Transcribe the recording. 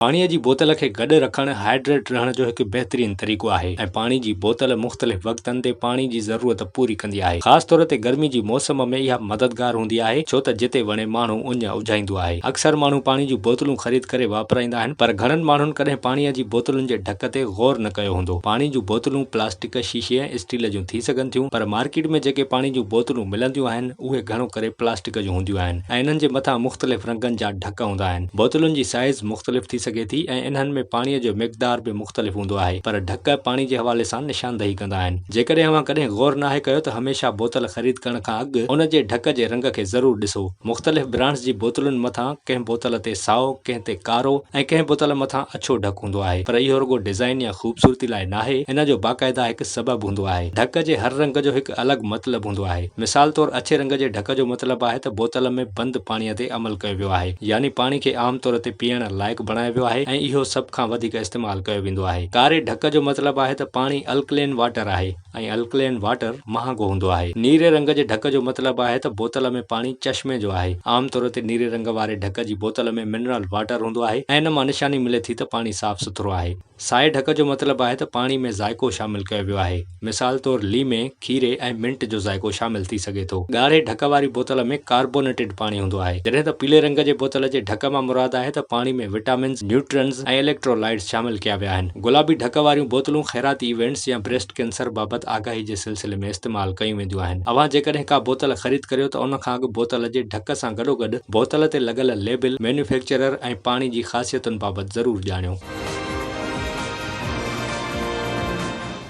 पाणीअ जी बोतल खे गॾु रखणु हाइड्रेट रहण जो हिकु बहितरीन तरीक़ो आहे ऐं पाणी जी बोतल मुख़्तलिफ़ वक़्तनि ते पाणी जी ज़रूरत पूरी कंदी आहे। ख़ासि तौर ते गर्मी जी मौसम में इहा मददगार हूंदी आहे, छो त जिते वणे माण्हू उञ उजाईंदो आहे। अक्सर माण्हू पाणी जी बोतलूं ख़रीद करे वापराईंदा आहिनि, पर घणनि माण्हुनि कॾहिं पाणीअ जी बोतलुनि जे ढक ते गौर न कयो हूंदो। पाणी जूं बोतलूं प्लास्टिक, शीशे ऐं स्टील जूं थी सघनि थियूं, पर मार्केट में जेके पाणी जूं बोतलूं मिलंदियूं आहिनि उहे घणो करे प्लास्टिक जूं हूंदियूं आहिनि ऐं इन्हनि जे मथां मुख़्तलिफ़ रंगनि जा ढक हूंदा आहिनि। बोतलुनि जी साइज़ मुख़्तलिफ़ थी सघे थी ऐं इन्हनि में पाणीअ जो मिक़दार बि मुख़्तलिफ़ हूंदो आहे, पर ढक पाणी जे हवाले सां निशानदही कंदा आहिनि। जेकॾहिं अव्हां कॾहिं गौर नाहे कयो त हमेशा बोतल ख़रीद करण खां अॻु उन जे ढक जे रंग खे ज़रूर ॾिसो। मुख़्तलिफ़ ब्रांड्स जी बोतलुनि मथां कंहिं बोतल ते साओ, कंहिं ते कारो ऐं कंहिं बोतल मथां अछो ढक हूंदो आहे, पर इहो रुगो डिज़ाइन या ख़ूबसूरती लाइ नाहे, इन जो बाक़ाइदा हिकु सबबु हूंदो आहे। ढक जे हर रंग जो हिकु अलॻि मतिलबु हूंदो आहे। मिसाल तौरु अछे रंग जे ढक जो मतिलबु आहे त बोतल में बंदि पाणीअ ते अमल कयो वियो आहे, यानी पाणी खे आम तौर ते पीअण लाइक़ु बणायो वियो आहे ऐं इहो सभ खां वधीक इस्तेमालु कयो वेंदो आहे। कारे ढक जो मतिलबु आहे त पाणी अल्कलेन वाटर आहे ऐं अल्कलेन वाटर महांगो हूंदो आहे। नीरे रंग जे ढक जो मतिलबु आहे त बोतल में पाणी चश्मे जो आहे। आम तौर ते नीरे रंग वारे ढक जी बोतल में मिनरल वाटर हूंदो आहे ऐं इन मां निशानी मिले थी त पाणी साफ़ सुथरो आहे। साए ढक जो मतिलबु आहे त पाणी में ज़ाइको शामिल कयो वियो आहे। मिसाल तौरु लीमे, खीरे ऐं मिंट जो ज़ाइको शामिल थी सघे थो। ॻाढ़े ढक वारी बोतल में कार्बोनेटेड पाणी हूंदो आहे, जॾहिं त पीले रंग जे बोतल जे ढक मां मुराद आहे त पाणी में विटामिन्स, न्यूट्रन्स ऐं इलेक्ट्रोलाइट्स शामिल कया विया आहिनि। गुलाबी ढक वारियूं बोतलूं ख़ैराती इवेंट्स या ब्रेस्ट कैंसर बाबति आगाही जे सिलसिले में इस्तेमालु कयूं वेंदियूं आहिनि। अव्हां जेकॾहिं का बोतल ख़रीद करियो त उन खां अॻु बोतल जे ढक सां गॾोगॾु बोतल ते लॻल लेबल, मैन्युफैक्चरर ऐं पाणी जी ख़ासियतुनि बाबति ज़रूरु ॼाणियो।